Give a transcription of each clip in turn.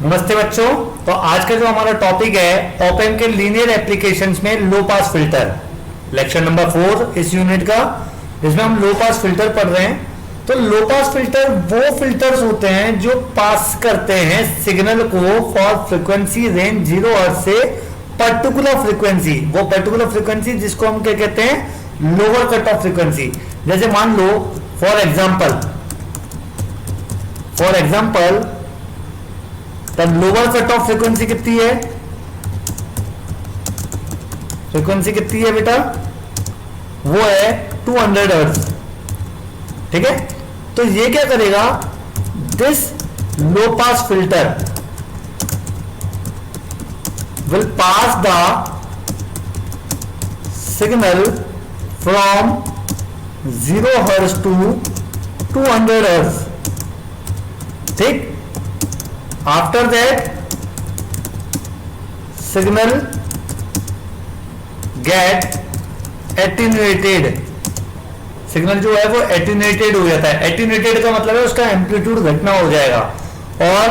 नमस्ते बच्चों। तो आज का जो हमारा टॉपिक है ऑप एम्प के लीनियर एप्लीकेशंस में लो पास फिल्टर, लेक्चर नंबर 4 इस यूनिट का, जिसमें हम लो पास फिल्टर पढ़ रहे हैं। तो लो पास फिल्टर वो फिल्टर्स होते हैं जो पास करते हैं सिग्नल को फॉर फ्रीक्वेंसी रेंज 0 हर्ट्ज से पर्टिकुलर फ्रीक्वेंसी, वो पर्टिकुलर फ्रीक्वेंसी जिसको हम क्या कहते हैं, लोअर कट ऑफ फ्रीक्वेंसी। जैसे मान लो for example the lower cut off frequency कितनी है, फ्रीक्वेंसी कितनी है बेटा, वो है 200 हर्ट्ज। ठीक है, तो ये क्या करेगा, this low pass filter will pass the signal from 0 hertz to 200 hertz. ठीक, after that signal get attenuated, signal जो है वो एटीन्यूएटेड हो जाता है। एटीन्यूएटेड का मतलब है उसका एम्पलीट्यूड घटना हो जाएगा, और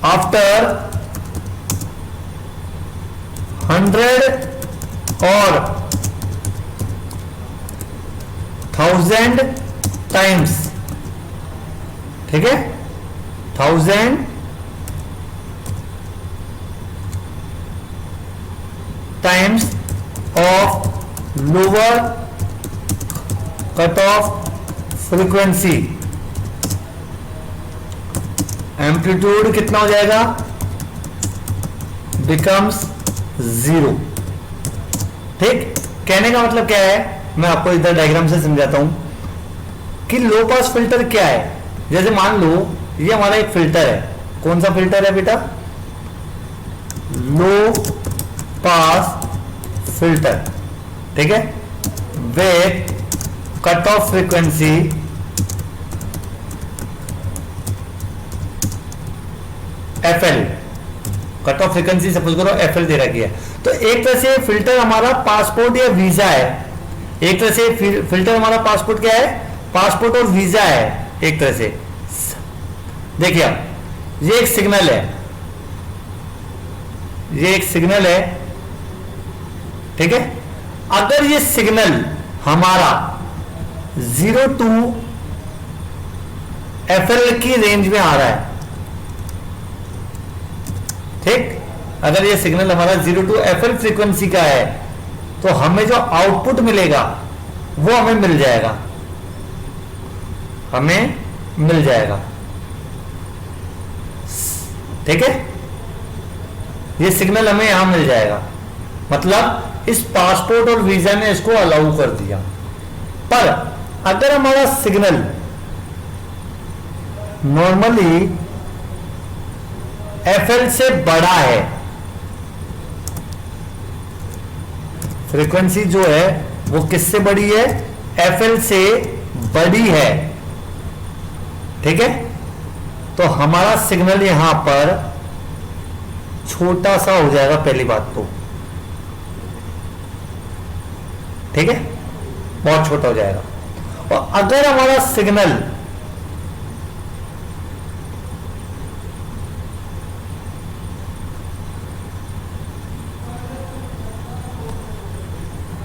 आफ्टर 100 और 1000 टाइम्स, ठीक है, 1000 times of lower cut off frequency, amplitude कितना हो जाएगा, बिकम्स 0। ठीक, कहने का मतलब क्या है, मैं आपको इधर डायग्राम से समझाता हूं कि लो पास फिल्टर क्या है। जैसे मान लो ये हमारा एक फिल्टर है, कौन सा फिल्टर है बेटा, लो पास फिल्टर। ठीक है, with cut off frequency FL, cut off frequency suppose करो FL दे रखी है। तो एक तरह से फिल्टर हमारा पासपोर्ट या वीजा है, एक तरह से फिल्टर हमारा पासपोर्ट क्या है, पासपोर्ट और वीजा है एक तरह से। देखिए ये एक सिग्नल है, ये एक सिग्नल है, ठीक है। अगर ये सिग्नल हमारा 0 to FL की रेंज में आ रहा है, ठीक, अगर ये सिग्नल हमारा 0 to FL फ्रीक्वेंसी का है, तो हमें जो आउटपुट मिलेगा वो हमें मिल जाएगा, हमें मिल जाएगा। ठीक है, ये सिग्नल हमें यहां मिल जाएगा, मतलब इस पासपोर्ट और वीजा ने इसको अलाउ कर दिया। पर अगर हमारा सिग्नल नॉर्मली FL से बड़ा है, फ्रीक्वेंसी जो है वो किससे बड़ी है, FL से बड़ी है, ठीक है, तो हमारा सिग्नल यहां पर छोटा सा हो जाएगा, पहली बात तो, ठीक है, बहुत छोटा हो जाएगा। और अगर हमारा सिग्नल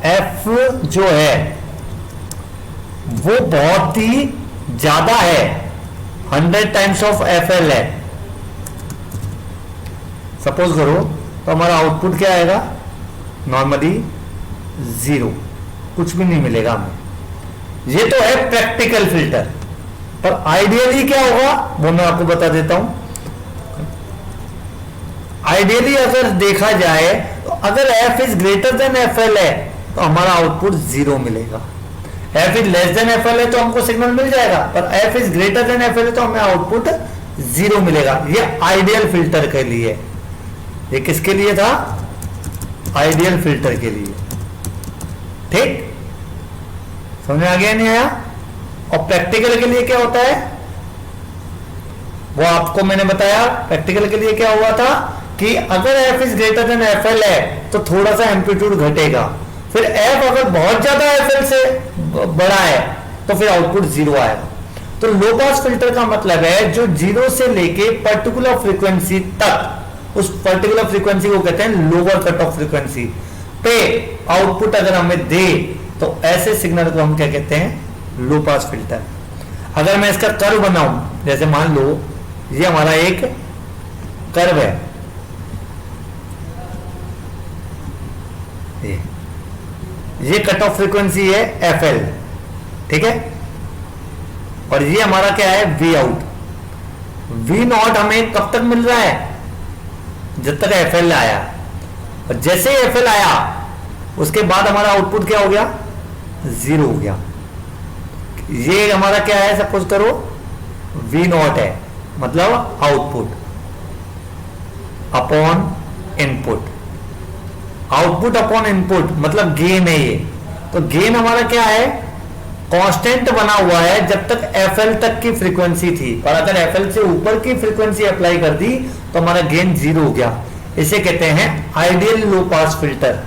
F जो है वो बहुत ही ज्यादा है, 100 टाइम्स ऑफ FL है, सपोज करो, तो हमारा आउटपुट क्या आएगा, नॉर्मली 0, कुछ भी नहीं मिलेगा हमें। ये तो है प्रैक्टिकल फिल्टर, पर आइडियली क्या होगा वो मैं आपको बता देता हूं। आइडियली अगर देखा जाए तो अगर F is greater than FL है तो हमारा आउटपुट 0 मिलेगा, F is less then FL है तो हमको सिग्नल मिल जाएगा, पर F is greater than FL है तो हमें आउटपुट 0 मिलेगा। ये आइडियल फिल्टर के लिए, ये किसके लिए था, आइडियल फिल्टर के लिए। ठीक, समझ में आ गया नहीं आया। और प्रैक्टिकल के लिए क्या होता है वो आपको मैंने बताया। प्रैक्टिकल के लिए क्या हुआ था कि अगर F is greater than FL है तो थोड़ा सा एम्पलीट्यूड घटेगा, फिर F अगर बहुत ज्यादा FL से बड़ा है तो फिर आउटपुट 0 आएगा। तो लो पास फिल्टर का मतलब है जो जीरो से लेके पर्टिकुलर फ्रीक्वेंसी तक, उस पर्टिकुलर फ्रीक्वेंसी को कहते हैं लोअर कट ऑफ फ्रीक्वेंसी पे आउटपुट अगर हमें दे तो ऐसे सिग्नल को हम क्या कहते हैं, लो पास फिल्टर। अगर मैं इसका कर्व बनाऊं, जैसे मान लो ये हमारा एक कर्व है, ये कट ऑफ फ्रीक्वेंसी है FL, ठीक है, और ये हमारा क्या है V आउट। V नॉट हमें कब तक मिल रहा है, जब तक FL आया, और जैसे ही FL आया उसके बाद हमारा आउटपुट क्या हो गया, 0 हो गया। ये हमारा क्या है, सपोज करो V नॉट है, मतलब output upon input, output upon input मतलब गेन है ये। तो गेन हमारा क्या है, कांस्टेंट बना हुआ है जब तक FL तक की फ्रीक्वेंसी थी, पर अगर FL से ऊपर की फ्रीक्वेंसी अप्लाई कर दी तो हमारा गेन 0 हो गया। इसे कहते हैं ideal low pass filter,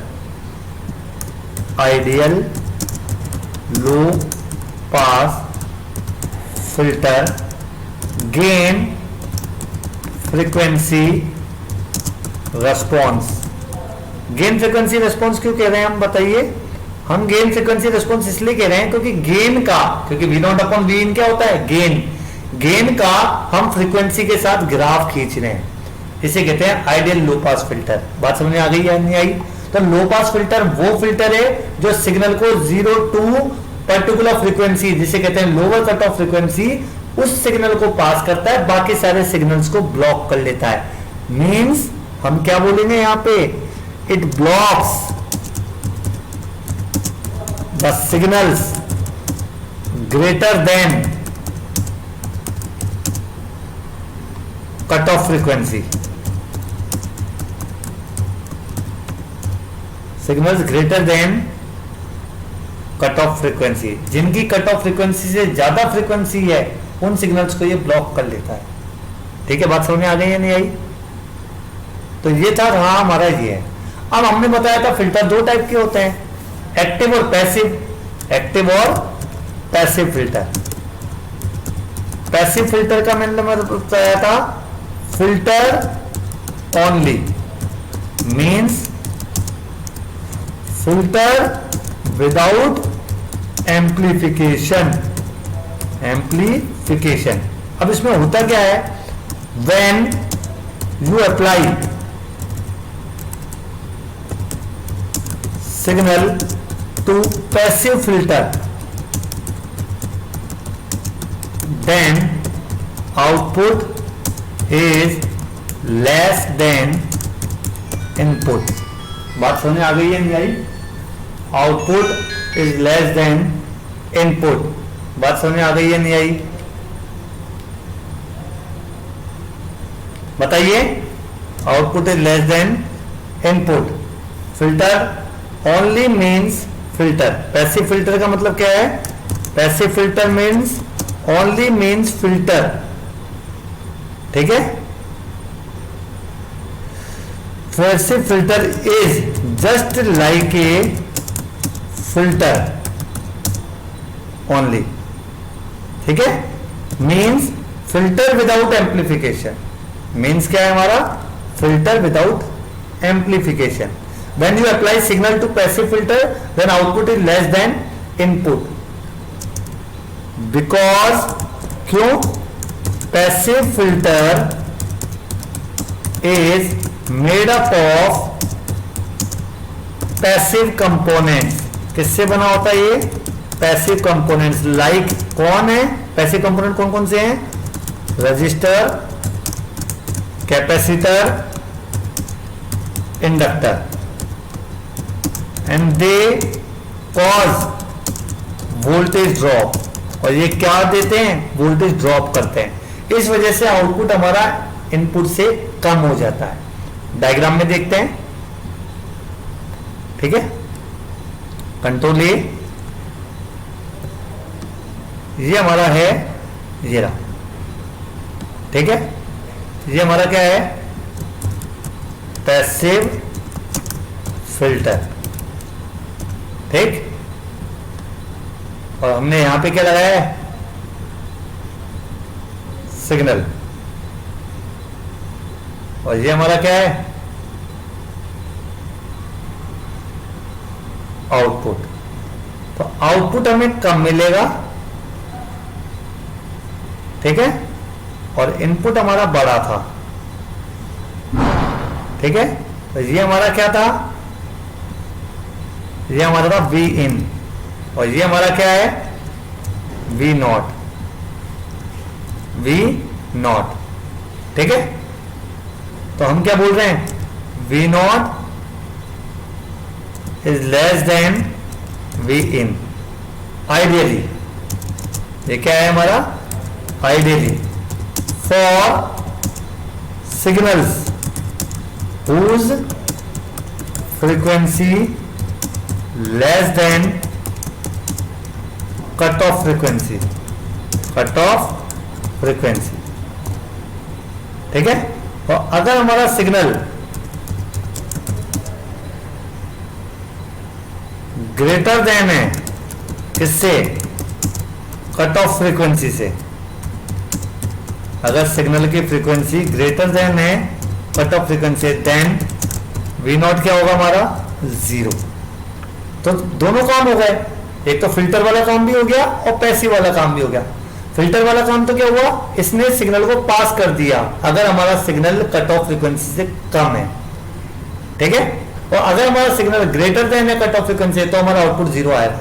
ideal low pass filter. Gain frequency response, gain frequency response क्यों कह रहे हैं हम, बताइए। हम गेन फ्रीक्वेंसी रेस्पॉन्स इसलिए कह रहे हैं क्योंकि गेन का, क्योंकि V नॉट अपॉन V इन क्या होता है, गेन, गेन का हम फ्रीक्वेंसी के साथ ग्राफ खींच रहे हैं, इसे कहते हैं आइडियल लो पास फिल्टर। बात समझ में आ गई या नहीं आई। तो लो पास फिल्टर वो फिल्टर है जो सिग्नल को 0 टू पर्टिकुलर फ्रीक्वेंसी, जिसे कहते हैं लोअर कट ऑफ फ्रीक्वेंसी, उस सिग्नल को पास करता है, बाकी सारे सिग्नल्स को ब्लॉक कर लेता है। मींस हम क्या बोलेंगे यहां पे, it blocks the signals greater than cut off frequency, signals greater than cut off frequency, जिनकी कट ऑफ फ्रीक्वेंसी से ज्यादा फ्रीक्वेंसी है उन सिग्नल्स को ये ब्लॉक कर लेता है। ठीक है, बात समझ में आ गई या नहीं आई। तो ये था हाँ हमारा ये है। अब हमने बताया था फिल्टर दो टाइप के होते हैं, एक्टिव और पैसिव, एक्टिव और पैसिव फिल्टर। पैसिव फिल्टर का मैंने बताया था, filter only means filter without amplification, amplification. अब इसमें होता क्या है, when you apply signal to passive filter, then output is less than input। बात समझ आ गई है नहीं आई। Output is less than input, बात समझ आ गई है नहीं आई। बताइए, output is less than input. Filter only means filter. Passive filter का मतलब क्या है, passive filter means only means filter. ठीक है, passive filter is just like a filter only. ठीक है, means filter without amplification. Means क्या है हमारा, filter without amplification. When you apply signal to passive filter, then output is less than input. Because क्यों, passive filter is made up of passive components। किससे बना होता है ये, passive components। like कौन है passive component, कौन कौन से हैं, register, capacitor, inductor. And they cause voltage drop, और ये क्या देते हैं, वोल्टेज ड्रॉप करते हैं। इस वजह से आउटपुट हमारा इनपुट से कम हो जाता है। डायग्राम में देखते हैं। ठीक है, कंट्रोल ये हमारा है, ये रहा। ठीक है, ये हमारा क्या है, पैसिव फिल्टर। ठीक, और हमने यहां पे क्या लगाया है, सिग्नल, और ये हमारा क्या है, आउटपुट। तो आउटपुट हमें कम मिलेगा, ठीक है, और इनपुट हमारा बड़ा था, ठीक है। तो ये हमारा क्या था, ये हमारा था वी इन, और ये हमारा क्या है, वी नॉट, वी नॉट, ठीक है। तो हम क्या बोल रहे हैं, V not is less than V in, ideally. ये क्या है हमारा, ideally for signals whose frequency less than cutoff frequency, cutoff frequency, ठीक है। और अगर हमारा सिग्नल ग्रेटर देन है किससे, कट ऑफ फ्रीक्वेंसी से, अगर सिग्नल की फ्रीक्वेंसी ग्रेटर देन है cut off frequency, then V not क्या होगा हमारा, जीरो। तो दोनों काम हो गए, एक तो फिल्टर वाला काम भी हो गया और पैसिव वाला काम भी हो गया। फिल्टर वाला काम तो क्या हुआ, इसने सिग्नल को पास कर दिया अगर हमारा सिग्नल कट ऑफ फ्रीक्वेंसी से कम है, ठीक है। और अगर हमारा सिग्नल ग्रेटर देन है कट ऑफ फ्रीक्वेंसी तो हमारा आउटपुट जीरो आएगा।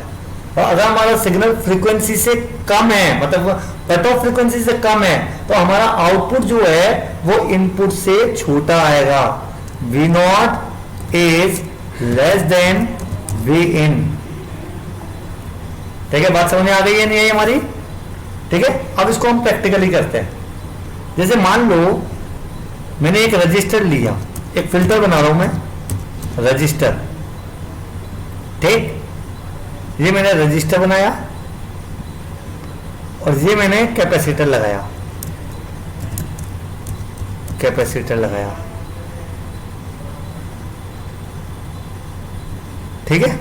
और अगर हमारा सिग्नल फ्रीक्वेंसी से कम है, मतलब कट ऑफ फ्रीक्वेंसी से कम है, तो हमारा आउटपुट जो है वो इनपुट से छोटा आएगा। V not is less than V in, ठीक है। बात समझ में आ गई है नहीं है हमारी, ठीक है। अब इसको हम प्रैक्टिकली करते हैं। जैसे मान लो मैंने एक रजिस्टर लिया, एक फिल्टर बना रहा हूं मैं, रजिस्टर, ठीक। ये मैंने रजिस्टर बनाया और ये मैंने कैपेसिटर लगाया, कैपेसिटर लगाया, ठीक है।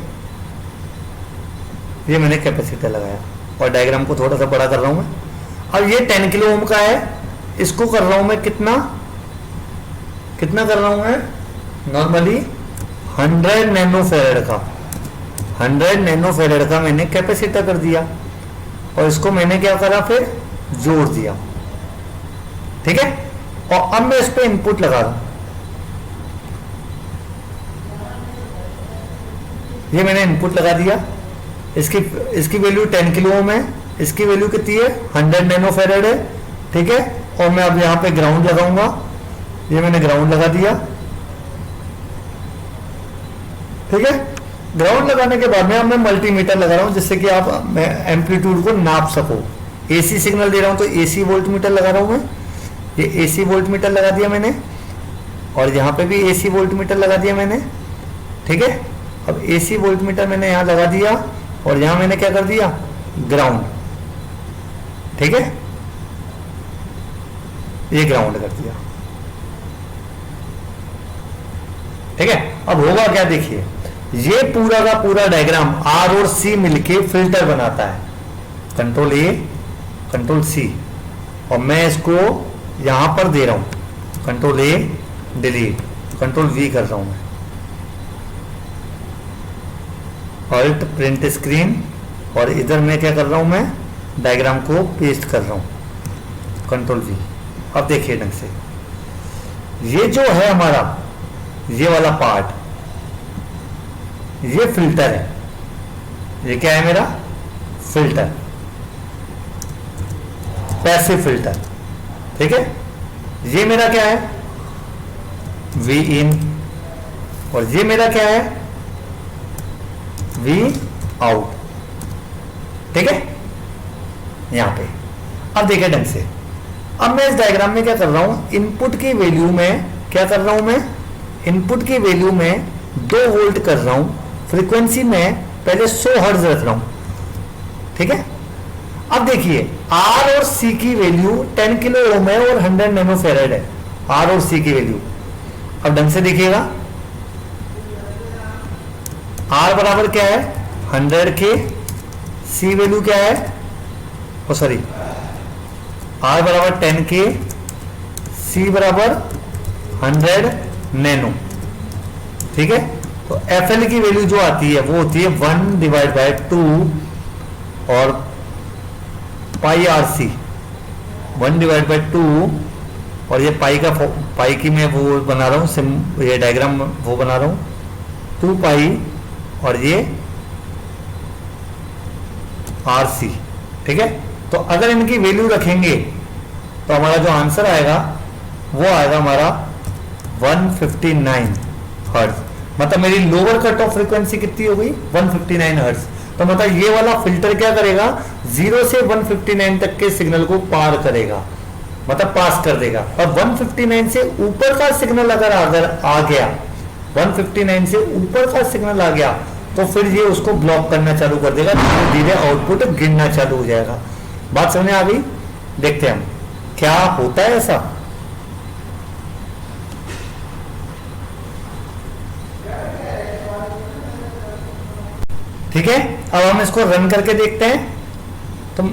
ये मैंने कैपेसिटर लगाया और डायग्राम को थोड़ा सा बड़ा कर रहा हूं मैं। अब ये 10 किलो ओम का है, इसको कर रहा हूं मैं कितना, कितना कर रहा हूं मैं, नॉर्मली 100 नैनो फेरेड का, 100 नैनो फेरेड का मैंने कैपेसिटर कर दिया और इसको मैंने क्या करा, फिर जोड़ दिया, ठीक है। और अब मैं इस पे इनपुट लगा रहा हूं, ये मैंने इनपुट लगा दिया, इसकी वैल्यू 10 किलो ओम है, इसकी वैल्यू कितनी है, 100 नैनो फेरेड है, ठीक है। और मैं अब यहां पे ग्राउंड लगाऊंगा, ये मैंने ग्राउंड लगा दिया, ठीक है। ग्राउंड लगाने के बाद में अब मैं मल्टीमीटर लगा रहा हूं जिससे कि आप एम्पलीट्यूड को नाप सको। एसी सिग्नल दे रहा हूं तो एसी वोल्ट मीटर लगा रहा हूं मैं, ये एसी वोल्ट मीटर लगा दिया मैंने, और यहां पे भी एसी वोल्ट मीटर लगा दिया मैंने, ठीक है। अब एसी वोल्ट मीटर मैंने यहां लगा दिया और यहां मैंने क्या कर दिया, ग्राउंड, ठीक है, ये ग्राउंड कर दिया, ठीक है। अब होगा क्या, देखिए ये पूरा का पूरा डायग्राम आर और सी मिलके फिल्टर बनाता है, कंट्रोल ए कंट्रोल सी, और मैं इसको यहां पर दे रहा हूं, control A delete, control we कर रहा हूं मैं, ऑल्ट प्रिंट स्क्रीन, और इधर मैं क्या कर रहा हूं, मैं डायग्राम को पेस्ट कर रहा हूं, कंट्रोल वी। अब देखिए ढंग से, ये जो है हमारा ये वाला पार्ट, ये फिल्टर है, ये क्या है मेरा फिल्टर, पैसिव फिल्टर, ठीक है। ये मेरा क्या है, वी इन, और ये मेरा क्या है, वी आउट, ठीक है, यहां पे। अब देखिए ढंग से, अब मैं इस डायग्राम में क्या कर रहा हूं, इनपुट की वैल्यू में क्या कर रहा हूं मैं, इनपुट की वैल्यू में 2 वोल्ट कर रहा हूं, फ्रीक्वेंसी में पहले 100 हर्ट्ज रख रहा हूं, ठीक है। अब देखिए आर और सी की वैल्यू 10 किलो ओम है और 100 नैनो फेरेड है, आर और सी की वैल्यू। अब ढंग से देखिएगा, आर बराबर क्या है 100 के, सी वैल्यू क्या है, ओ सॉरी R बराबर 10K, C बराबर 100 नैनो। ठीक है, तो FL की वैल्यू जो आती है वो होती है 1/2 और पाई RC 1/2 और ये पाई की मैं वो बना रहा हूँ, ये डायग्राम वो बना रहा हूँ 2 पाई और ये RC। ठीक है, तो अगर इनकी वैल्यू रखेंगे तो हमारा जो आंसर आएगा वो आएगा हमारा 159 हर्ट्ज। मतलब मेरी लोअर कट ऑफ फ्रीक्वेंसी कितनी हो गई 159 हर्ट्ज। तो मतलब ये वाला फिल्टर क्या करेगा 0 से 159 तक के सिग्नल को पार करेगा, मतलब पास कर देगा। और 159 से ऊपर का सिग्नल अगर आ गया, 159 से ऊपर का सिग्नल आ गया तो फिर ये उसको ब्लॉक करना चालू कर देगा, धीरे धीरे आउटपुट गिरना चालू हो जाएगा। बात समझ आ गई? देखते हैं हम क्या होता है ऐसा। ठीक है, अब हम इसको रन करके देखते हैं। तो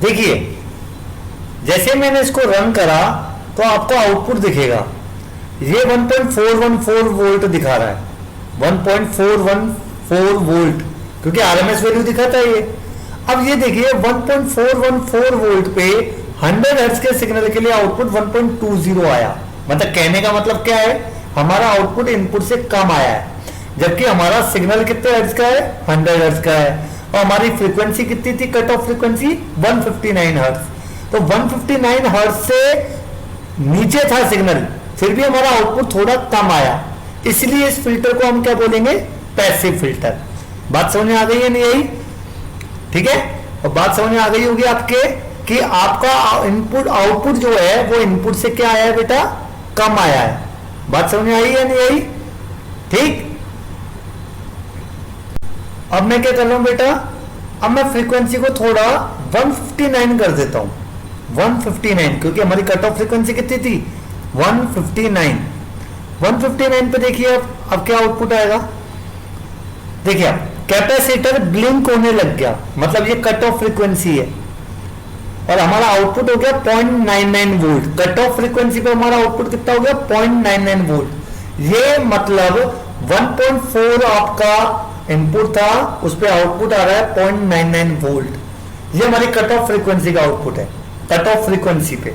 देखिए जैसे मैंने इसको रन करा तो आपको आउटपुट दिखेगा, ये 1.414 वोल्ट दिखा रहा है, 1.414 वोल्ट, क्योंकि आरएमएस वैल्यू दिखाता है ये। अब ये देखिए 1.414 वोल्ट पे 100 हर्ट्ज के सिग्नल के लिए आउटपुट 1.20 आया। मतलब कहने का मतलब क्या है, हमारा आउटपुट इनपुट से कम आया है, जबकि हमारा सिग्नल कितने हर्ट्ज का है 100 हर्ट्ज का है, और हमारी फ्रीक्वेंसी कितनी थी कट ऑफ फ्रीक्वेंसी 159 हर्ट्ज। तो 159 हर्ट्ज से नीचे था सिग्नल, फिर भी हमारा आउटपुट थोड़ा कम आया, इसलिए इस फिल्टर को हम क्या बोलेंगे पैसिव फिल्टर। बात समझ में आ गई है नहीं आई? ठीक है, और बात समझ में आ गई होगी आपके कि आपका इनपुट आउटपुट जो है वो इनपुट से क्या आया है बेटा कम आया है। बात समझ में आई या नहीं आई? ठीक, अब मैं क्या कर रहा हूं बेटा, अब मैं फ्रीक्वेंसी को थोड़ा 159 कर देता हूं, 159, क्योंकि हमारी कट ऑफ फ्रीक्वेंसी कितनी थी 159। 159 पे देखिए अब क्या आउटपुट आएगा। देखिए अब कैपेसिटर ब्लिंक होने लग गया, मतलब ये कट ऑफ फ्रीक्वेंसी है, और हमारा आउटपुट हो गया 0.99 वोल्ट। कट ऑफ फ्रीक्वेंसी पे हमारा आउटपुट कितना हो गया 0.99 वोल्ट। ये मतलब 1.4 आपका इनपुट था, उस पर आउटपुट आ रहा है 0.99 वोल्ट। ये हमारी कट ऑफ फ्रीक्वेंसी का आउटपुट है, कट ऑफ फ्रीक्वेंसी पे।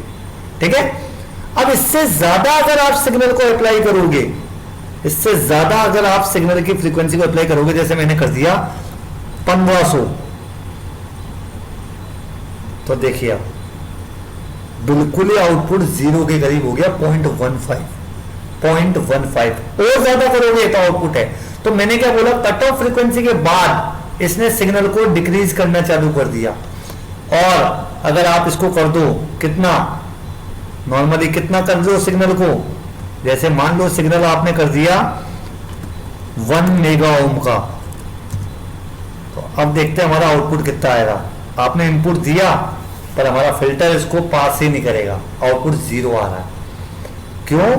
ठीक है, अब इससे ज्यादा अगर आप सिग्नल को अप्लाई करोगे, इससे ज्यादा अगर आप सिग्नल की फ्रीक्वेंसी को अप्लाई करोगे, जैसे मैंने कर दिया 1500, तो देखिए बिल्कुल ही आउटपुट 0 के करीब हो गया 0.15 और ज्यादा करोगे तो आउटपुट है। तो मैंने क्या बोला, कट ऑफ फ्रीक्वेंसी के बाद इसने सिग्नल को डिक्रीज करना चालू कर दिया। और अगर आप इसको कर दो कितना, नॉर्मली कितना कर दो सिग्नल को, जैसे मान लो सिग्नल आपने कर दिया 1 मेगा ओम का, तो अब देखते हैं हमारा आउटपुट कितना आएगा। आपने इनपुट दिया पर हमारा फिल्टर इसको पास ही नहीं करेगा, आउटपुट 0 आ रहा है। क्यों?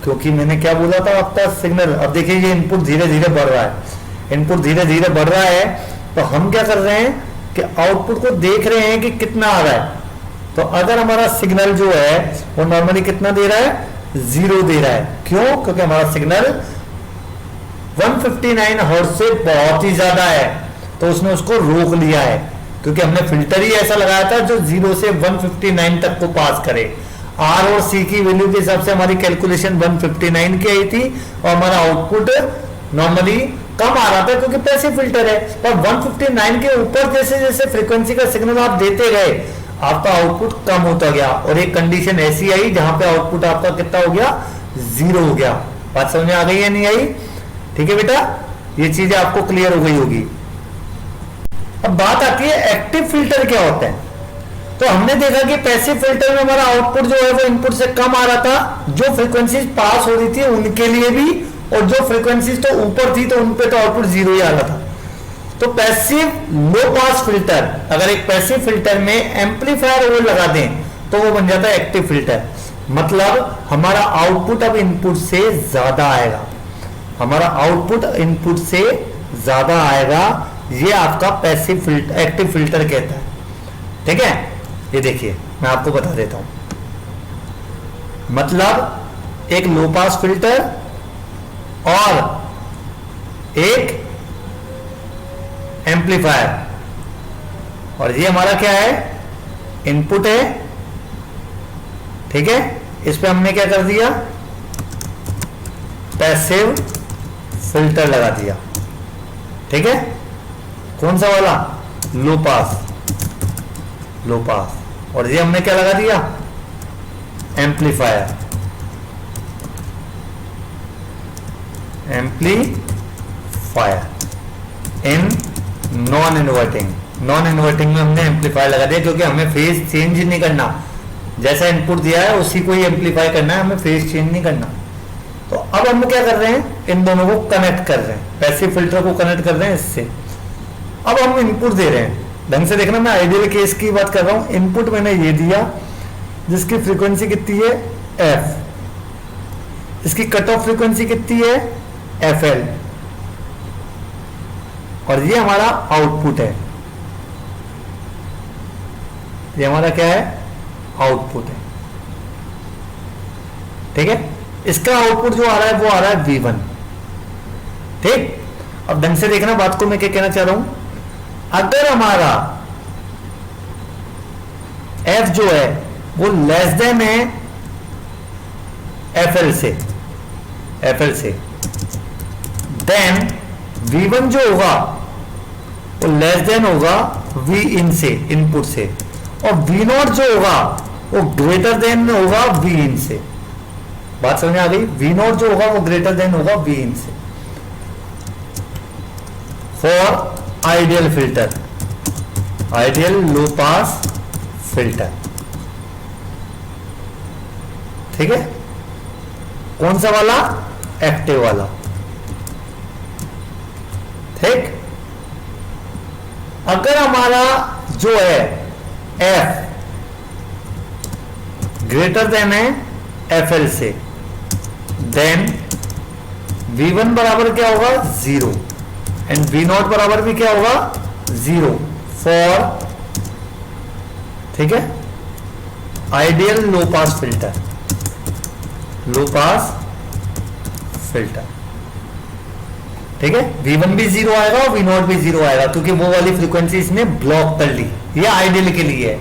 क्योंकि मैंने क्या बोला था आपका सिग्नल, अब देखिए ये इनपुट धीरे धीरे बढ़ रहा है, इनपुट धीरे धीरे बढ़ रहा है, तो हम क्या कर रहे हैं कि आउटपुट को देख रहे हैं कि कितना आ रहा है। तो अगर हमारा सिग्नल जो है वो नॉर्मली कितना दे रहा है 0 दे रहा है। क्यों? क्योंकि हमारा सिग्नल 159 हर्ट्ज से बहुत ही ज्यादा है, तो उसने उसको रोक लिया है, क्योंकि हमने फिल्टर ही ऐसा लगाया था जो 0 से 159 तक को पास करे। आर और सी की वैल्यू के हिसाब से हमारी कैलकुलेशन 159 की आई थी, और हमारा आउटपुट नॉर्मली कम आ रहा था क्योंकि पैसिव फिल्टर है। पर 159 के ऊपर जैसे जैसे फ्रीक्वेंसी का सिग्नल आप देते गए, आपका आउटपुट कम होता गया, और एक कंडीशन ऐसी आई जहां पे आउटपुट आपका कितना हो गया 0 हो गया। बात समझ में आ गई या नहीं आई? ठीक है बेटा, ये चीजें आपको क्लियर हो गई होगी। अब बात आती है एक्टिव फिल्टर क्या होता है। तो हमने देखा कि पैसिव फिल्टर में हमारा आउटपुट जो है वो इनपुट से कम आ रहा था, जो फ्रीक्वेंसीज पास हो रही थी उनके लिए भी, और जो फ्रीक्वेंसीज तो ऊपर थी तो उन पे तो आउटपुट 0 ही आ रहा था। तो पैसिव लो पास फिल्टर, अगर एक पैसिव फिल्टर में एम्पलीफायर वो लगा दें तो वो बन जाता है एक्टिव फिल्टर। मतलब हमारा आउटपुट अब इनपुट से ज्यादा आएगा, हमारा आउटपुट इनपुट से ज्यादा आएगा, ये आपका पैसिव फिल्टर एक्टिव फिल्टर कहता है। ठीक है, ये देखिए मैं आपको बता देता हूं। मतलब एक लो पास फिल्टर और एक एम्पलीफायर, और ये हमारा क्या है, इनपुट है। ठीक है, इस पे हमने क्या कर दिया, पैसिव फिल्टर लगा दिया। ठीक है, कौन सा वाला, लो पास, लो पास। और ये हमने क्या लगा दिया, amplifier, amplifier in non inverting. Non inverting में हमने एम्पलीफायर लगा दिया क्योंकि हमें फेज चेंज नहीं करना, जैसा इनपुट दिया है उसी को ही एम्पलीफाई करना है, हमें फेज चेंज नहीं करना। तो अब हम क्या कर रहे हैं, इन दोनों को कनेक्ट कर रहे हैं, पैसिव फिल्टर को कनेक्ट कर रहे हैं इससे। अब हम इनपुट दे रहे हैं, ढंग से देखना, मैं आइडियल केस की बात कर रहा हूं। इनपुट मैंने ये दिया जिसकी फ्रीक्वेंसी कितनी है, एफ, इसकी कट ऑफ फ्रीक्वेंसी कितनी है, एफएल, और ये हमारा आउटपुट है। ये हमारा क्या है, आउटपुट है। ठीक है, इसका आउटपुट जो आ रहा है वो आ रहा है V1। ठीक, अब ढंग से देखना बात को, मैं क्या कहना चाह रहा हूं, अगर हमारा F जो है वो लेस देन है FL से, देन V1 जो होगा वो लेस देन होगा V in से, इनपुट से, और V0 जो होगा वो ग्रेटर देन होगा V in से। बात समझ में आ गई, V0 जो होगा वो ग्रेटर देन होगा V in से। For ideal filter, ideal low pass filter. ठीक है, कौन सा वाला, एक्टिव वाला। ठीक, अगर हमारा जो है F ग्रेटर देन है FL से, देन V1 बराबर क्या होगा, 0, एंड V0 बराबर भी क्या होगा, 0 फॉर, ठीक है, आइडियल लो पास फिल्टर, लो पास फिल्टर। ठीक है, V1 भी 0 आएगा और V0 भी 0 आएगा क्योंकि वो वाली फ्रीक्वेंसी इसने ब्लॉक कर ली। ये आइडियल के लिए है।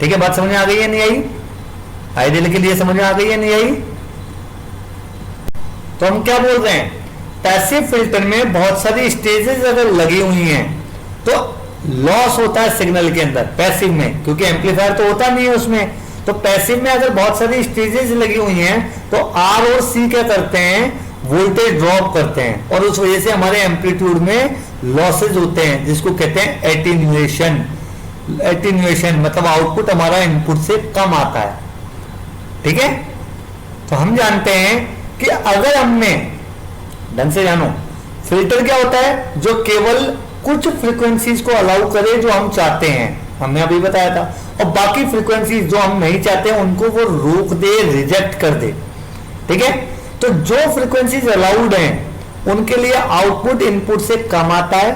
ठीक है, बात समझ में आ गई है, नहीं आई, आइडियल के लिए समझ में आ गई है, नहीं आई। तो हम क्या बोल रहे हैं, पैसिव फिल्टर में बहुत सारी स्टेजेस अगर लगी हुई हैं तो लॉस होता है सिग्नल के अंदर, पैसिव में, क्योंकि एम्पलीफायर तो होता नहीं है उसमें। तो पैसिव में अगर बहुत सारी स्टेजेस लगी हुई हैं तो R और C क्या करते हैं, वोल्टेज ड्रॉप करते हैं, और उस वजह से हमारे एम्पलीट्यूड में लॉसेज होते हैं, जिसको कहते हैं एटीन्यूएशन। एटीन्यूएशन मतलब आउटपुट हमारा इनपुट से कम आता है। ठीक है, तो हम जानते हैं कि अगर हमने, ढंग से जानो, फिल्टर क्या होता है, जो केवल कुछ फ्रीक्वेंसीज को अलाउ करे जो हम चाहते हैं, हमने अभी बताया था, और बाकी फ्रीक्वेंसीज जो हम नहीं चाहते हैं उनको वो रोक दे, रिजेक्ट कर दे। ठीक है, तो जो फ्रीक्वेंसीज अलाउड हैं उनके लिए आउटपुट इनपुट से कम आता है,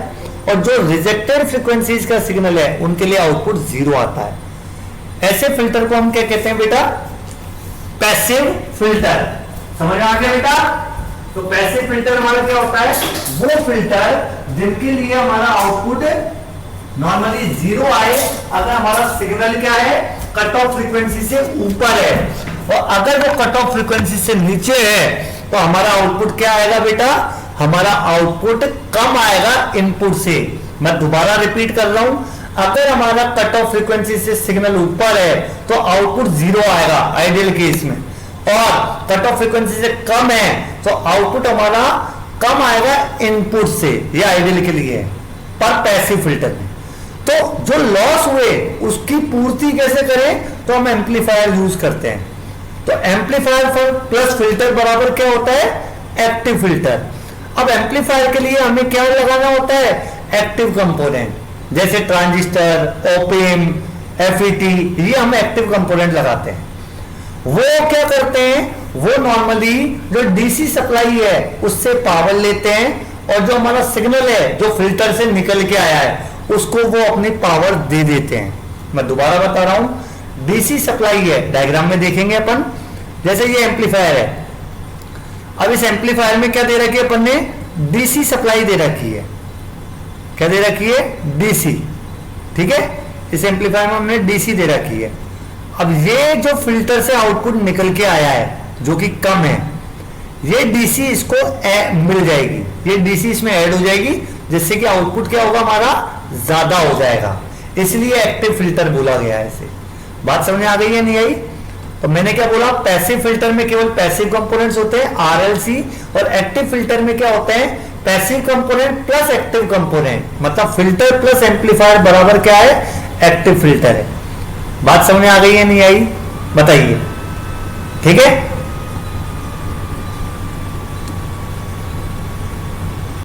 और जो रिजेक्टेड फ्रीक्वेंसीज का सिग्नल है उनके लिए आउटपुट 0 आता है। ऐसे फिल्टर को हम क्या कहते हैं बेटा, पैसिव फिल्टर। समझ में आ गया बेटा। तो पैसिव फिल्टर हमारा क्या होता है, वो फिल्टर जिनके लिए हमारा आउटपुट नॉर्मली 0 आए अगर हमारा सिग्नल क्या है, कट ऑफ फ्रीक्वेंसी से ऊपर है, और अगर वो कट ऑफ फ्रीक्वेंसी से नीचे है तो हमारा आउटपुट क्या आएगा बेटा, हमारा आउटपुट कम आएगा इनपुट से। मैं दोबारा रिपीट कर रहा हूं, अगर हमारा कट ऑफ फ्रीक्वेंसी से सिग्नल ऊपर है तो आउटपुट 0 आएगा आइडियल केस में, और कट ऑफ फ्रीक्वेंसी से कम है तो आउटपुट हमारा कम आएगा इनपुट से। ये आइडियल के लिए है, पर पैसिव फिल्टर में। तो जो लॉस हुए उसकी पूर्ति कैसे करें, तो हम एम्पलीफायर यूज करते हैं। तो एम्पलीफायर प्लस फिल्टर बराबर क्या होता है, एक्टिव फिल्टर। अब एम्पलीफायर के लिए हमें क्या लगाना होता है, एक्टिव कंपोनेंट, जैसे ट्रांजिस्टर, ओपेम, एफईटी, ये हम एक्टिव कंपोनेंट लगाते हैं। वो क्या करते हैं, वो नॉर्मली जो डीसी सप्लाई है उससे पावर लेते हैं, और जो हमारा सिग्नल है जो फिल्टर से निकल के आया है उसको वो अपनी पावर दे देते हैं। मैं दोबारा बता रहा हूं, डीसी सप्लाई है, डायग्राम में देखेंगे अपन। जैसे ये एम्पलीफायर है, अब इस एम्पलीफायर में क्या दे रखी है अपन ने, डीसी सप्लाई दे रखी है। क्या दे रखी है, डीसी। ठीक है, इस एम्पलीफायर में हमने डीसी दे रखी है। अब ये जो फिल्टर से आउटपुट निकल के आया है जो कि कम है, ये डीसी इसको मिल जाएगी, ये डीसी इसमें ऐड हो जाएगी, जिससे कि आउटपुट क्या होगा हमारा, ज्यादा हो जाएगा। इसलिए एक्टिव फिल्टर बोला गया है इसे। बात समझ में आ गई है नहीं आई? तो मैंने क्या बोला, पैसिव फिल्टर में केवल पैसिव कंपोनेंट्स होते हैं आरएलसी, और एक्टिव फिल्टर में क्या होते हैं, passive component plus active component. मतलब फिल्टर प्लस एम्पलीफायर बराबर क्या है, एक्टिव फिल्टर है। बात समझ में आ गई है नहीं आई, बताइए। ठीक है।